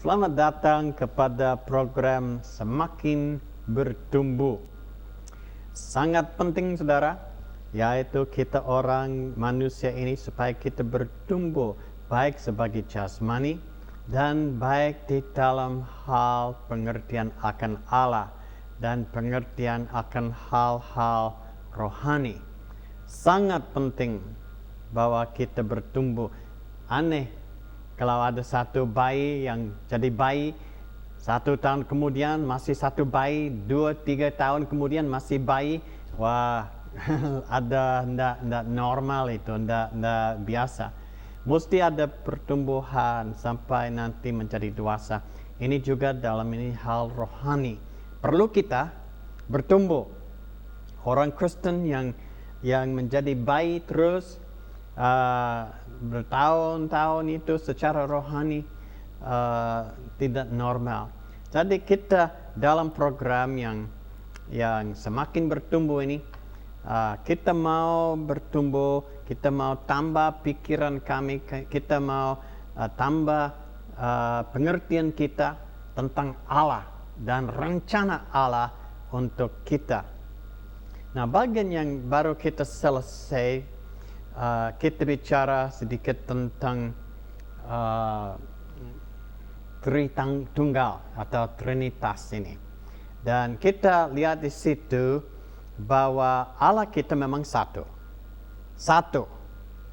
Selamat datang kepada program Semakin Bertumbuh. Sangat penting saudara, yaitu kita orang manusia ini supaya kita bertumbuh baik sebagai jasmani dan baik di dalam hal pengertian akan Allah dan pengertian akan hal-hal rohani. Sangat penting bahwa kita bertumbuh. Aneh kalau ada satu bayi yang jadi bayi 1 tahun kemudian masih satu bayi, 2-3 tahun kemudian masih bayi. Wah, ada ndak normal itu, ndak biasa. Mesti ada pertumbuhan sampai nanti menjadi dewasa. Ini juga dalam ini hal rohani. Perlu kita bertumbuh. Orang Kristen yang menjadi bayi terus bertahun-tahun itu secara rohani tidak normal. Jadi kita dalam program yang semakin bertumbuh ini, kita mau bertumbuh, kita mau tambah pikiran kami, kita mau tambah pengertian kita tentang Allah dan rencana Allah untuk kita. Nah, bagian yang baru kita selesai, kita bicara sedikit tentang Tritunggal atau Trinitas ini. Dan kita lihat di situ bahwa Allah kita memang satu. Satu.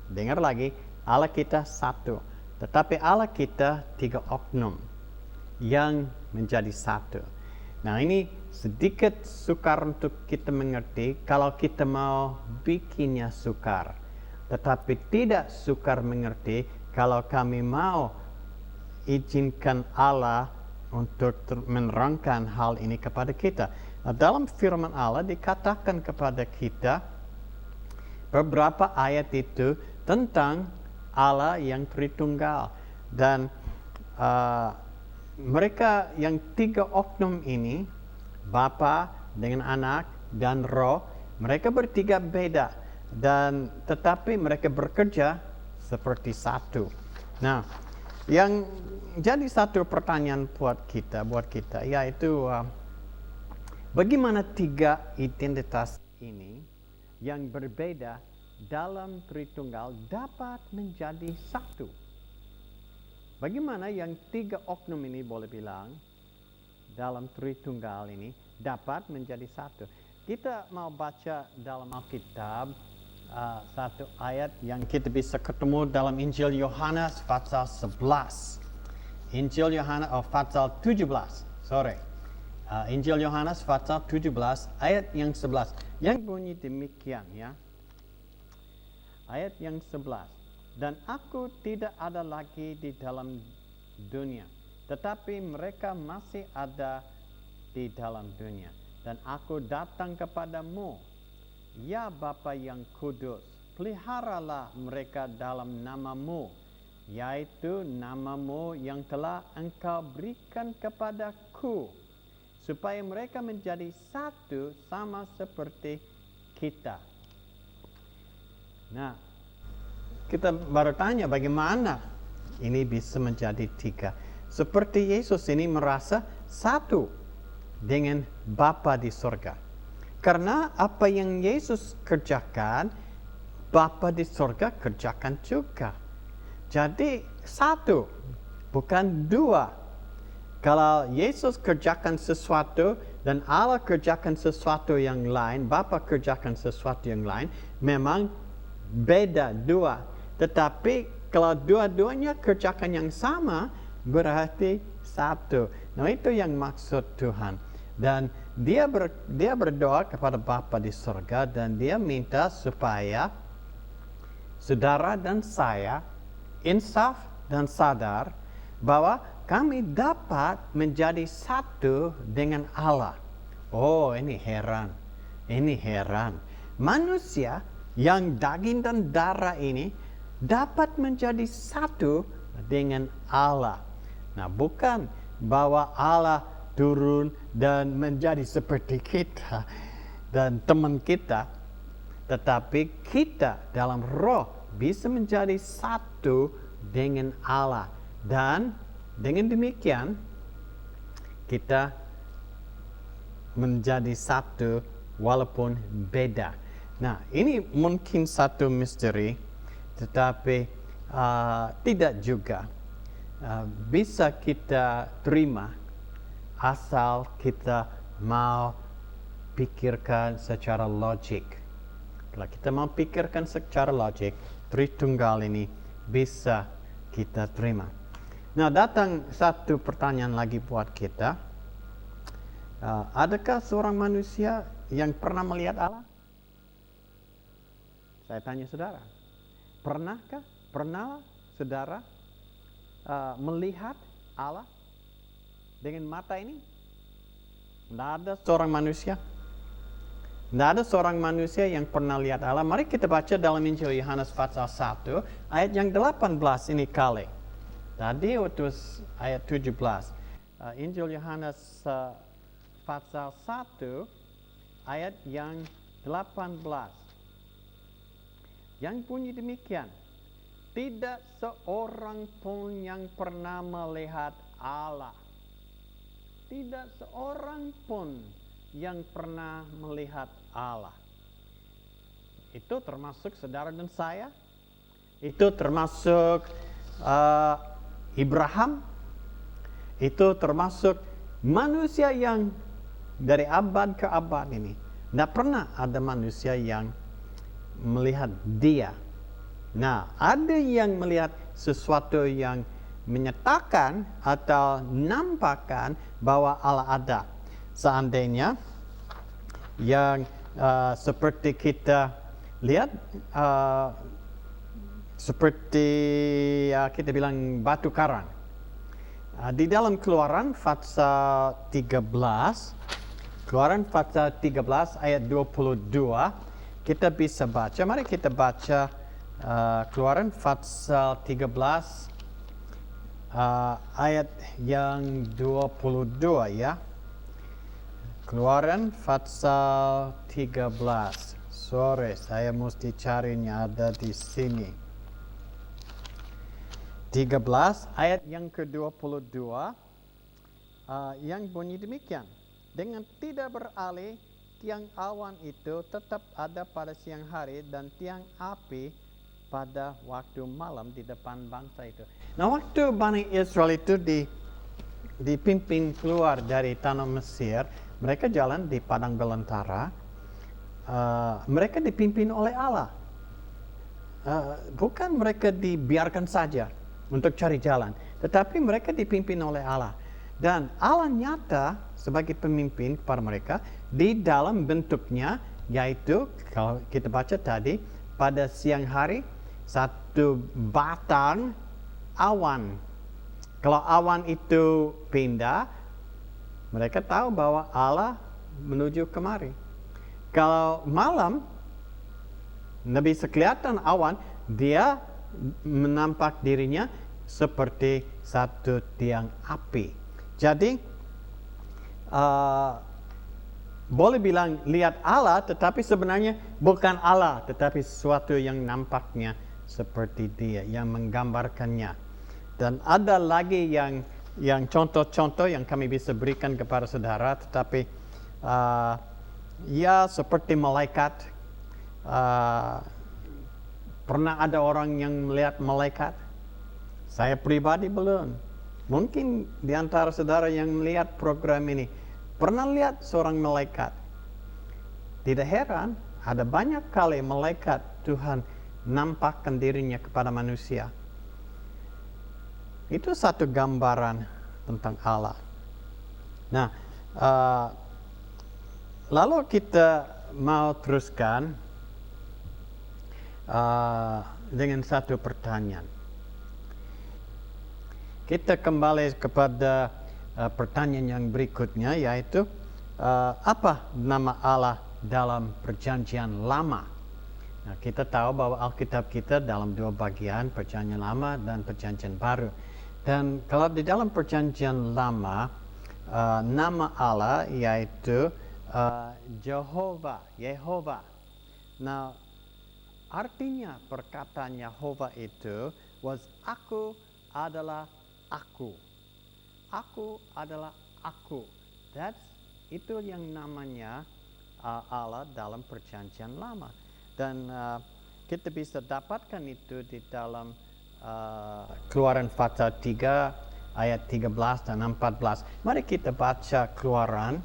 Dengar lagi, Allah kita satu. Tetapi Allah kita 3 oknum yang menjadi satu. Nah, ini sedikit sukar untuk kita mengerti kalau kita mau bikinnya sukar. Tetapi tidak sukar mengerti kalau kami mau izinkan Allah untuk menerangkan hal ini kepada kita. Nah, dalam firman Allah dikatakan kepada kita beberapa ayat itu tentang Allah yang Tritunggal. Dan mereka yang 3 oknum ini, Bapa dengan Anak dan Roh, mereka bertiga beda. Dan tetapi mereka bekerja seperti satu. Nah, yang jadi satu pertanyaan buat kita yaitu bagaimana 3 identitas ini yang berbeda dalam Tritunggal dapat menjadi satu? Bagaimana yang 3 oknum ini boleh bilang dalam Tritunggal ini dapat menjadi satu? Kita mau baca dalam Alkitab satu ayat yang kita bisa ketemu dalam Injil Yohanes pasal 11. Injil Yohanes pasal 17. Injil Yohanes pasal 17 ayat yang 11. Yang bunyi demikian ya. Ayat yang 11. Dan aku tidak ada lagi di dalam dunia, tetapi mereka masih ada di dalam dunia. Dan aku datang kepadamu, ya Bapa yang kudus, peliharalah mereka dalam namamu, yaitu namamu yang telah engkau berikan kepadaku, supaya mereka menjadi satu sama seperti kita. Nah, kita baru tanya bagaimana ini bisa menjadi 3. Seperti Yesus ini merasa satu dengan Bapa di surga. Karena apa yang Yesus kerjakan, Bapa di surga kerjakan juga. Jadi satu, bukan 2. Kalau Yesus kerjakan sesuatu dan Allah kerjakan sesuatu yang lain, Bapa kerjakan sesuatu yang lain, memang beda 2. Tetapi kalau dua-duanya kerjakan yang sama, berarti satu. Nah, itu yang maksud Tuhan. Dan dia berdoa kepada Bapa di surga dan dia minta supaya saudara dan saya insaf dan sadar bahwa kami dapat menjadi satu dengan Allah. Oh, ini heran. Manusia yang daging dan darah ini dapat menjadi satu dengan Allah. Nah, bukan bahwa Allah turun dan menjadi seperti kita dan teman kita, tetapi kita dalam roh bisa menjadi satu dengan Allah. Dan Dengan demikian, kita menjadi satu walaupun beda. Nah, ini mungkin satu misteri, tetapi tidak juga bisa kita terima asal kita mau pikirkan secara logik. Kalau kita mau pikirkan secara logik, Tritunggal ini bisa kita terima. Nah, datang satu pertanyaan lagi buat kita. Adakah seorang manusia yang pernah melihat Allah? Saya tanya saudara. Pernahkah? Pernah saudara melihat Allah dengan mata ini? Tidak ada seorang manusia. Tidak ada seorang manusia yang pernah lihat Allah. Mari kita baca dalam Injil Yohanes pasal 1 ayat yang 18 ini kali. Tadi waktu ayat 17. Injil Yohanes pasal 1 ayat yang 18. Yang bunyi demikian. Tidak seorang pun yang pernah melihat Allah. Tidak seorang pun yang pernah melihat Allah. Itu termasuk saudara dan saya. Itu termasuk Abraham. Itu termasuk manusia yang dari abad ke abad ini. Tidak pernah ada manusia yang melihat dia. Nah, ada yang melihat sesuatu yang menyatakan atau nampakkan bahwa Allah ada. Seandainya yang seperti kita lihat, seperti kita bilang batu karang. Di dalam Keluaran pasal 13, Keluaran pasal 13 ayat 22, kita bisa baca. Mari kita baca Keluaran pasal 13 ayat yang 22 ya. Keluaran pasal 13. Sorry, saya mesti carinya, ada di sini. 13 ayat yang ke-22 yang bunyi demikian. Dengan tidak beralih, tiang awan itu tetap ada pada siang hari dan tiang api pada waktu malam di depan bangsa itu. Nah, waktu Bani Israel itu dipimpin keluar dari tanah Mesir, mereka jalan di padang belantara. Mereka dipimpin oleh Allah. Bukan mereka dibiarkan saja untuk cari jalan, tetapi mereka dipimpin oleh Allah. Dan Allah nyata sebagai pemimpin kepada mereka di dalam bentuknya, yaitu kalau kita baca tadi, pada siang hari satu batang awan. Kalau awan itu pindah, mereka tahu bahwa Allah menuju kemari. Kalau malam, tidak bisa kelihatan awan, dia menampak dirinya seperti satu tiang api. Jadi, boleh bilang lihat Allah, tetapi sebenarnya bukan Allah, tetapi sesuatu yang nampaknya seperti dia, yang menggambarkannya. Dan ada lagi yang contoh-contoh yang kami bisa berikan kepada saudara, tetapi ya seperti malaikat. Pernah ada orang yang melihat malaikat? Saya pribadi belum. Mungkin di antara saudara yang melihat program ini pernah lihat seorang malaikat. Tidak heran, ada banyak kali malaikat Tuhan nampakkan dirinya kepada manusia. Itu satu gambaran tentang Allah. Nah, lalu kita mau teruskan dengan satu pertanyaan. Kita kembali kepada pertanyaan yang berikutnya, yaitu apa nama Allah dalam Perjanjian Lama? Nah, kita tahu bahwa Alkitab kita dalam dua bagian, Perjanjian Lama dan Perjanjian Baru. Dan kalau di dalam Perjanjian Lama, nama Allah yaitu Yehova. Nah, artinya perkataan Yehova itu was aku adalah aku. aku adalah aku. Itu yang namanya Allah dalam perjanjian lama. Dan kita bisa dapatkan itu di dalam Keluaran pasal 3 ayat 13 dan 14. Mari kita baca Keluaran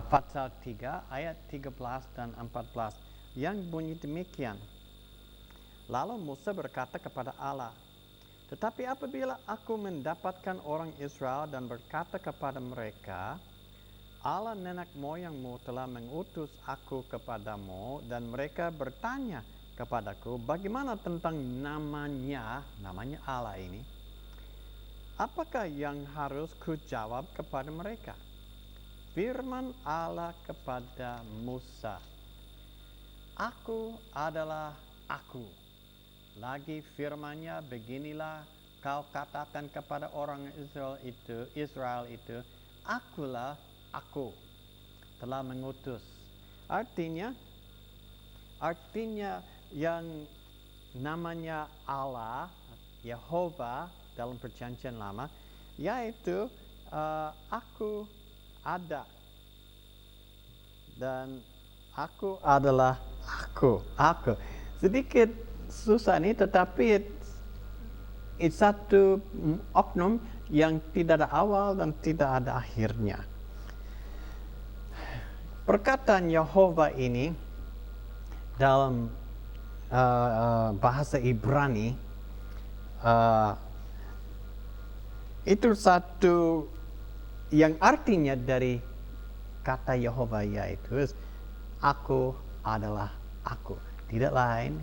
pasal 3 ayat 13 dan 14 yang bunyi demikian. Lalu Musa berkata kepada Allah, tetapi apabila aku mendapatkan orang Israel dan berkata kepada mereka, Allah nenek moyangmu telah mengutus aku kepadamu, dan mereka bertanya kepadaku, bagaimana tentang namanya Allah ini? Apakah yang harus kujawab kepada mereka? Firman Allah kepada Musa, aku adalah aku. Lagi firman-Nya, beginilah kau katakan kepada orang Israel itu, akulah aku telah mengutus. Artinya yang namanya Allah, Yehova dalam perjanjian lama, yaitu aku ada. Dan aku adalah aku. Sedikit susah nih, tetapi it's satu oknum yang tidak ada awal dan tidak ada akhirnya. Perkataan Yehova ini dalam bahasa Ibrani itu satu yang artinya dari kata Yehova, yaitu aku adalah aku. Tidak lain,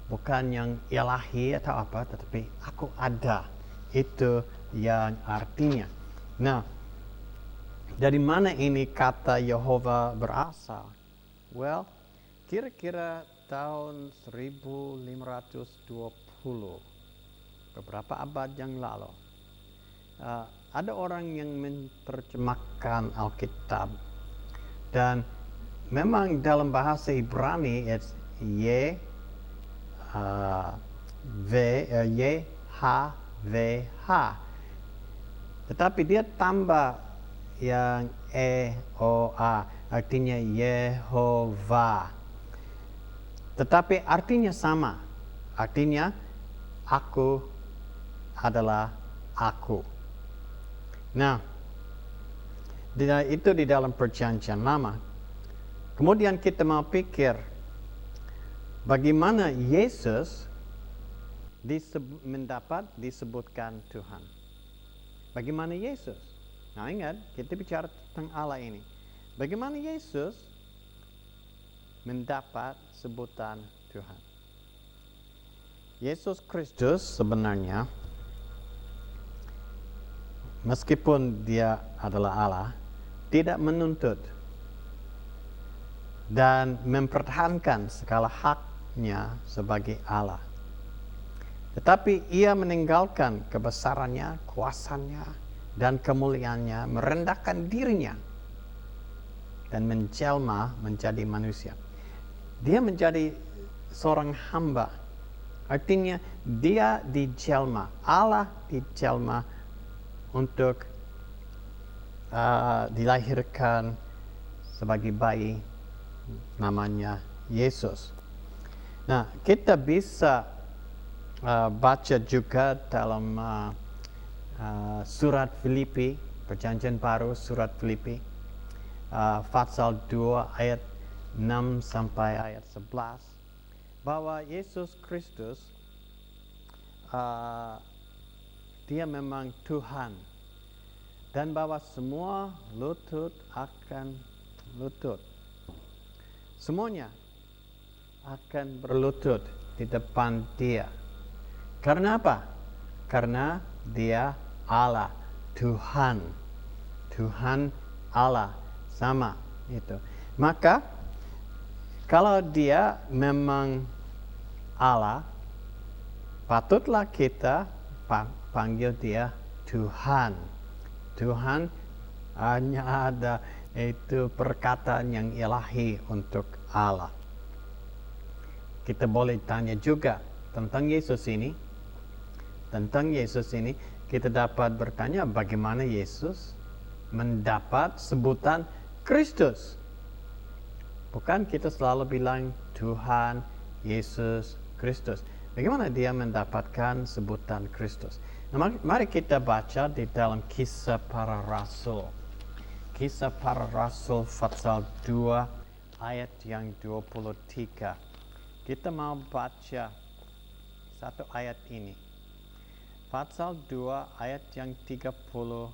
bukan yang ilahi atau apa, tetapi aku ada. Itu yang artinya. Nah, dari mana ini kata Yehova berasal? Well, kira-kira tahun 1520, beberapa abad yang lalu, ada orang yang menerjemahkan Alkitab, dan memang dalam bahasa Ibrani it's YHWH, tetapi dia tambah yang EOA, artinya Yehova. Tetapi artinya sama. Artinya aku adalah aku. Nah, itu di dalam perjanjian lama. Kemudian kita mau pikir bagaimana Yesus disebutkan Tuhan. Bagaimana Yesus? Nah, ingat, kita bicara tentang Allah ini. Bagaimana Yesus mendapat sebutan Tuhan? Yesus Kristus sebenarnya, meskipun dia adalah Allah, tidak menuntut dan mempertahankan segala haknya sebagai Allah. Tetapi ia meninggalkan kebesarannya, kuasanya, dan kemuliaannya, merendahkan dirinya dan menjelma menjadi manusia. Dia menjadi seorang hamba. Artinya dia dijelma, Allah dijelma untuk dilahirkan sebagai bayi, namanya Yesus. Nah, kita bisa baca juga dalam surat Filipi, perjanjian baru, surat Filipi, pasal 2 ayat 6 sampai ayat 11, bahwa Yesus Kristus dia memang Tuhan, dan bahwa semua lutut akan lutut. Semuanya akan berlutut di depan dia. Karena apa? Karena dia Allah, Tuhan Allah, sama itu. Maka kalau dia memang Allah, patutlah kita panggil dia Tuhan. Tuhan hanya ada itu perkataan yang ilahi untuk Allah. Kita boleh tanya juga tentang Yesus ini. kita dapat bertanya bagaimana Yesus mendapat sebutan Kristus. Bukan kita selalu bilang Tuhan Yesus Kristus. Bagaimana dia mendapatkan sebutan Kristus? Nah, mari kita baca di dalam Kisah Para Rasul. Kisah Para Rasul pasal 2 ayat yang 23. Kita mau baca satu ayat ini. Pasal 2 ayat yang 36.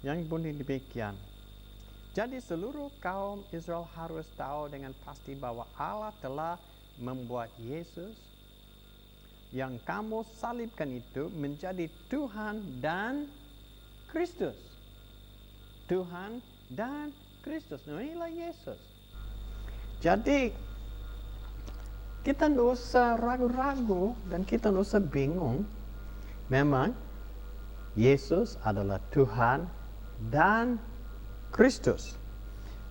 Yang bunyi demikian. Jadi seluruh kaum Israel harus tahu dengan pasti bahwa Allah telah membuat Yesus yang kamu salibkan itu menjadi Tuhan dan Kristus. Tuhan dan Kristus. Nah, inilah Yesus. Jadi kita tidak usah ragu-ragu dan kita tidak usah bingung. Memang Yesus adalah Tuhan dan Kristus.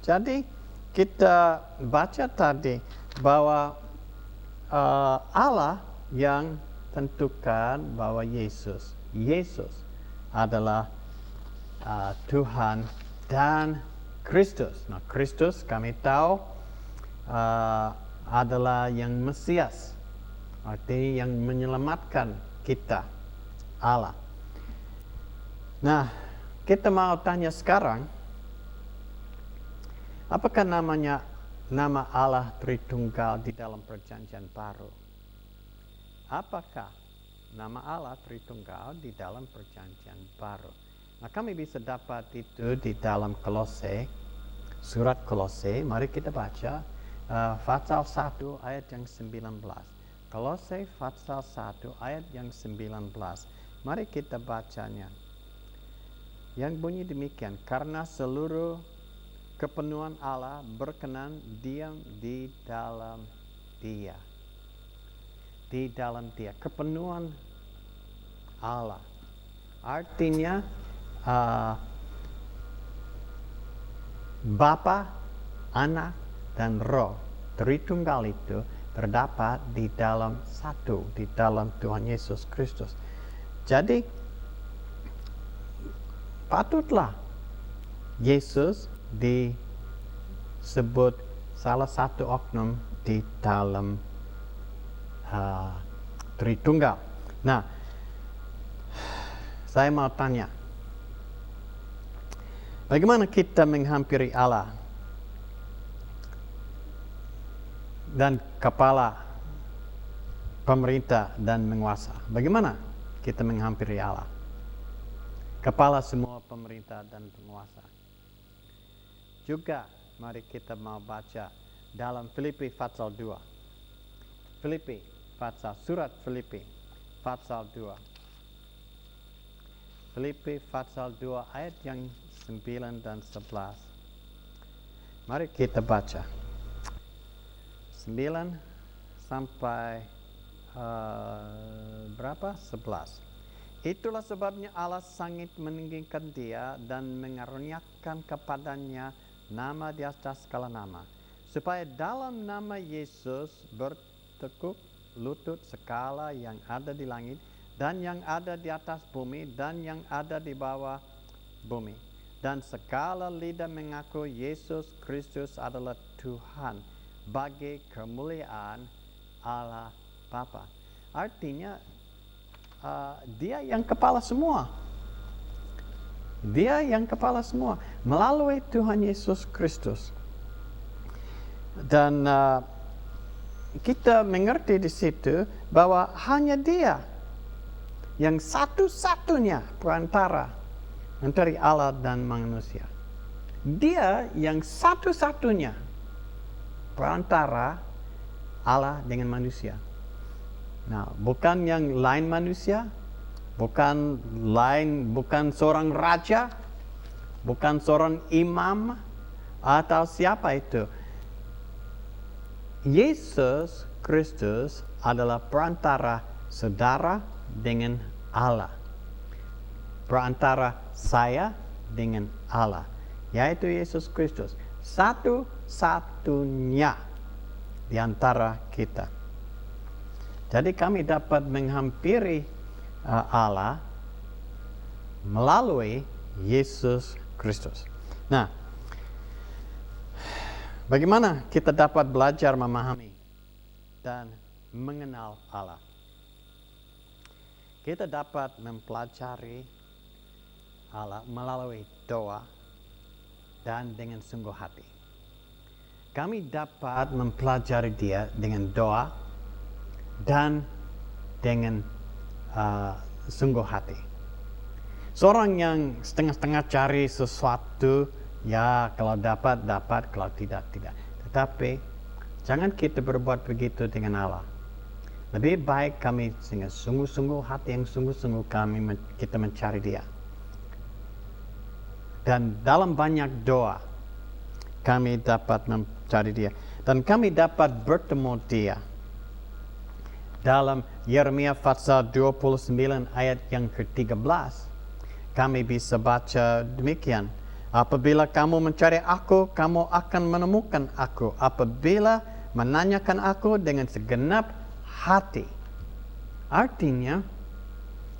Jadi kita baca tadi bahwa Allah yang tentukan bahwa Yesus adalah Tuhan dan Kristus. Nah, Kristus kami tahu adalah yang Mesias, artinya yang menyelamatkan kita, Allah. Nah, kita mau tanya sekarang, apakah nama Allah Tritunggal di dalam Perjanjian Baru? Apakah nama Allah Tritunggal di dalam Perjanjian Baru? Nah, kami bisa dapat itu di dalam Kolose, surat Kolose. Mari kita baca pasal 1 ayat yang 19. Kolose pasal 1 ayat yang 19. Mari kita bacanya. Yang bunyi demikian, karena seluruh kepenuhan Allah berkenan diam di dalam Dia. Di dalam Dia, kepenuhan Allah. Artinya Bapa, Anak, dan Roh Tritunggal itu terdapat di dalam satu, di dalam Tuhan Yesus Kristus. Jadi patutlah Yesus disebut salah satu oknum di dalam Tritunggal. Nah, saya mau tanya, bagaimana kita menghampiri Allah dan kepala pemerintah dan penguasa? Bagaimana kita menghampiri Allah, kepala semua pemerintah dan penguasa? Juga mari kita mau baca dalam Filipi pasal 2. Surat Filipi pasal 2. Filipi pasal 2 ayat yang 9 dan 11. Mari kita baca 9 sampai 11. Itulah sebabnya Allah sangat meninggikan Dia dan mengaruniakan kepadanya nama di atas segala nama, supaya dalam nama Yesus bertekuk lutut segala yang ada di langit dan yang ada di atas bumi dan yang ada di bawah bumi, dan segala lidah mengaku Yesus Kristus adalah Tuhan, bagi kemuliaan Allah Bapa. Artinya Dia yang kepala semua. Dia yang kepala semua melalui Tuhan Yesus Kristus. Dan kita mengerti di situ bahwa hanya Dia yang satu-satunya perantara antara Allah dan manusia. Dia yang satu-satunya perantara Allah dengan manusia. Nah, bukan yang lain manusia, bukan seorang raja, bukan seorang imam atau siapa itu. Yesus Kristus adalah perantara saudara dengan Allah, perantara saya dengan Allah, yaitu Yesus Kristus, satu-satunya di antara kita. Jadi kami dapat menghampiri Allah melalui Yesus Kristus. Nah, bagaimana kita dapat belajar memahami dan mengenal Allah? Kita dapat mempelajari Allah melalui doa dan dengan sungguh hati. Kami dapat mempelajari Dia dengan doa dan dengan sungguh hati. Seorang yang setengah-setengah cari sesuatu, ya kalau dapat, kalau tidak. Tetapi jangan kita berbuat begitu dengan Allah. Lebih baik kami dengan sungguh-sungguh hati yang sungguh-sungguh kita mencari Dia. Dan dalam banyak doa kami dapat mencari Dia. Dan kami dapat bertemu Dia. Dalam Yeremia pasal 29 ayat yang ke-13, kami bisa baca demikian. Apabila kamu mencari aku, kamu akan menemukan aku. Apabila menanyakan aku dengan segenap hati. Artinya,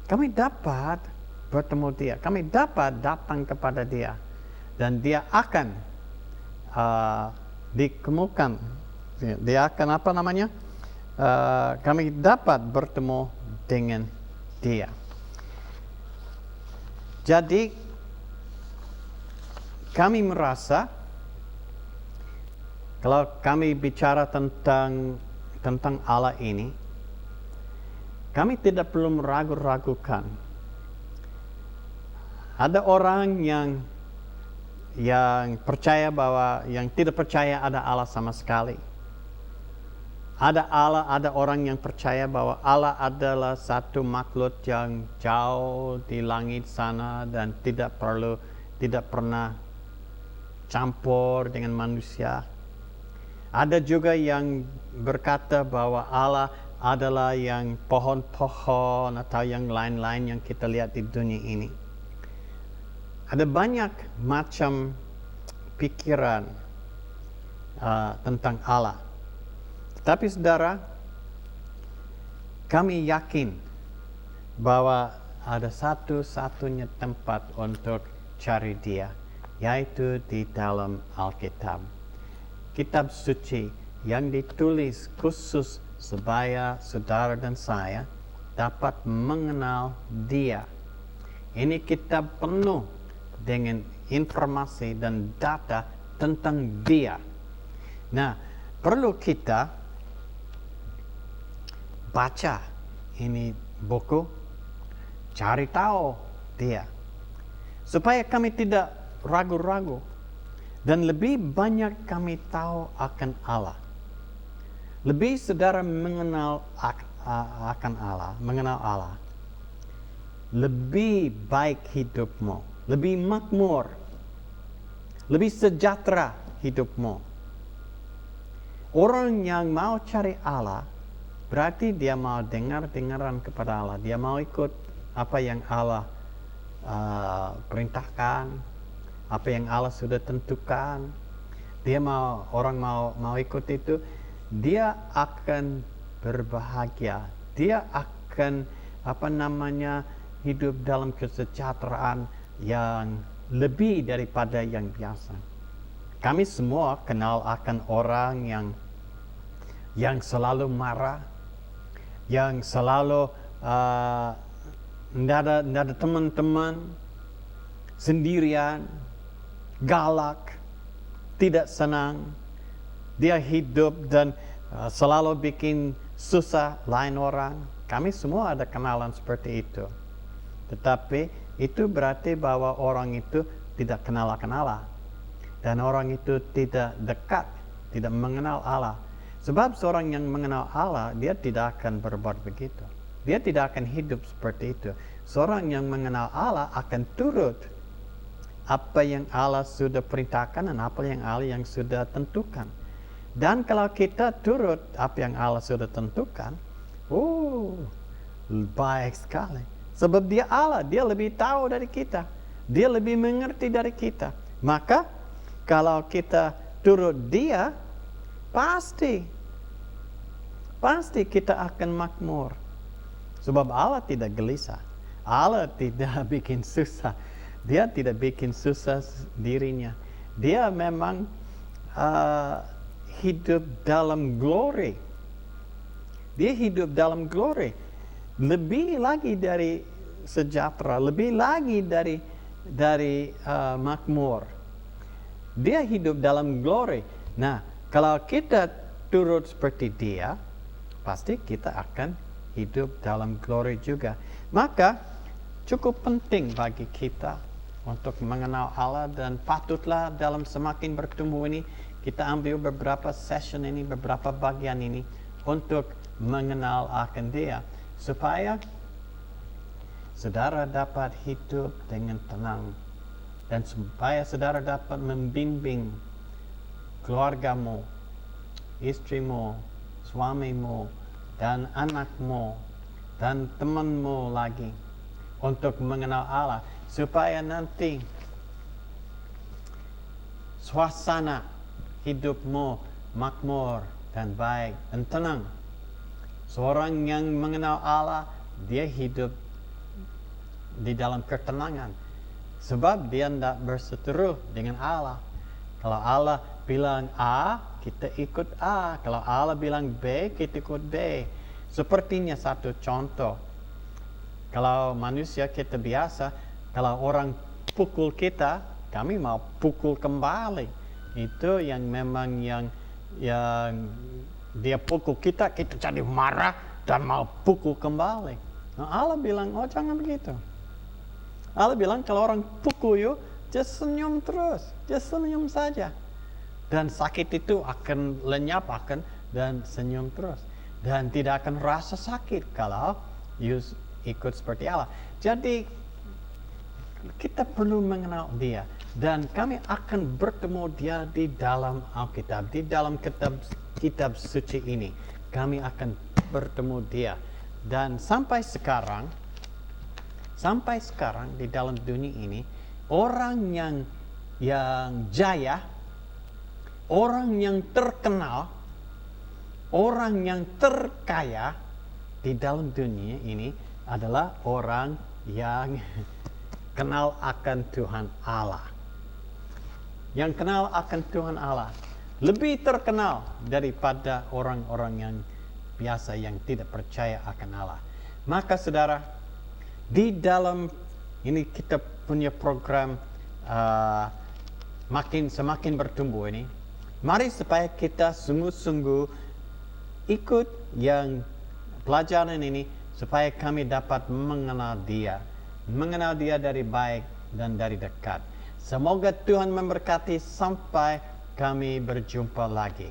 kami dapat bertemu Dia. Kami dapat datang kepada Dia. Dan Dia akan dikemukan. Dia akan kami dapat bertemu dengan Dia. Jadi, kami merasa kalau kami bicara tentang Allah ini, kami tidak perlu meragu-ragukan. Ada orang yang percaya bahwa yang tidak percaya ada Allah sama sekali. Ada orang yang percaya bahwa Allah adalah satu makhluk yang jauh di langit sana dan tidak pernah campur dengan manusia. Ada juga yang berkata bahwa Allah adalah yang pohon-pohon atau yang lain-lain yang kita lihat di dunia ini. Ada banyak macam pikiran tentang Allah. Tapi saudara, kami yakin bahwa ada satu-satunya tempat untuk cari Dia, yaitu di dalam Alkitab. Kitab suci yang ditulis khusus supaya saudara dan saya dapat mengenal Dia. Ini kitab penuh dengan informasi dan data tentang Dia. Nah, perlu kita baca ini buku, cari tahu Dia, supaya kami tidak ragu-ragu dan lebih banyak kami tahu akan Allah. Lebih saudara mengenal akan Allah, mengenal Allah, lebih baik hidupmu, lebih makmur, lebih sejahtera hidupmu. Orang yang mau cari Allah, berarti dia mau dengar-dengaran kepada Allah. Dia mau ikut apa yang Allah perintahkan, apa yang Allah sudah tentukan. Orang mau ikut itu, dia akan berbahagia. Dia akan hidup dalam kesejahteraan yang lebih daripada yang biasa. Kami semua kenal akan orang yang selalu marah, yang selalu tidak ada teman-teman, sendirian, galak, tidak senang. Dia hidup dan selalu bikin susah lain orang. Kami semua ada kenalan seperti itu. Tetapi itu berarti bahwa orang itu tidak kenal akan Allah. Dan orang itu tidak dekat, tidak mengenal Allah. Sebab seorang yang mengenal Allah, dia tidak akan berbuat begitu. Dia tidak akan hidup seperti itu. Seorang yang mengenal Allah akan turut apa yang Allah sudah perintahkan dan apa yang Allah yang sudah tentukan. Dan kalau kita turut apa yang Allah sudah tentukan, baik sekali. Sebab dia Allah, dia lebih tahu dari kita. Dia lebih mengerti dari kita. Maka kalau kita turut Dia, pasti kita akan makmur. Sebab Allah tidak gelisah. Allah tidak bikin susah. Dia tidak bikin susah dirinya. Dia memang hidup dalam glory. Dia hidup dalam glory. Lebih lagi dari sejahtera, lebih lagi dari makmur. Dia hidup dalam glory. Nah, kalau kita turut seperti dia, pasti kita akan hidup dalam glory juga. Maka cukup penting bagi kita untuk mengenal Allah, dan patutlah dalam semakin bertumbuh ini kita ambil beberapa session ini, beberapa bagian ini untuk mengenal akan dia, supaya saudara dapat hidup dengan tenang, dan supaya saudara dapat membimbing keluargamu, istrimu, suamimu, dan anakmu, dan temanmu lagi untuk mengenal Allah, supaya nanti suasana hidupmu makmur dan baik dan tenang. Seorang yang mengenal Allah, dia hidup di dalam ketenangan, sebab dia tidak berseteru dengan Allah. Kalau Allah bilang A, kita ikut A. Kalau Allah bilang B, kita ikut B. Sepertinya satu contoh. Kalau manusia kita biasa, kalau orang pukul kita, kami mau pukul kembali. Itu yang memang yang dia pukul kita, kita jadi marah dan mau pukul kembali. Nah, Allah bilang, oh jangan begitu. Allah bilang kalau orang pukul you, just senyum terus, just senyum saja. Dan sakit itu akan lenyap, dan senyum terus. Dan tidak akan rasa sakit kalau you ikut seperti Allah. Jadi kita perlu mengenal dia. Dan kami akan bertemu dia di dalam Alkitab, di dalam kitab suci ini. Kami akan bertemu dia. Dan sampai sekarang di dalam dunia ini, orang yang jaya, orang yang terkenal, orang yang terkaya di dalam dunia ini adalah orang yang kenal akan Tuhan Allah. Yang kenal akan Tuhan Allah lebih terkenal daripada orang-orang yang biasa yang tidak percaya akan Allah. Maka saudara, di dalam ini kita punya program semakin bertumbuh ini. Mari supaya kita sungguh-sungguh ikut yang pelajaran ini, supaya kami dapat mengenal dia dari baik dan dari dekat. Semoga Tuhan memberkati sampai kami berjumpa lagi.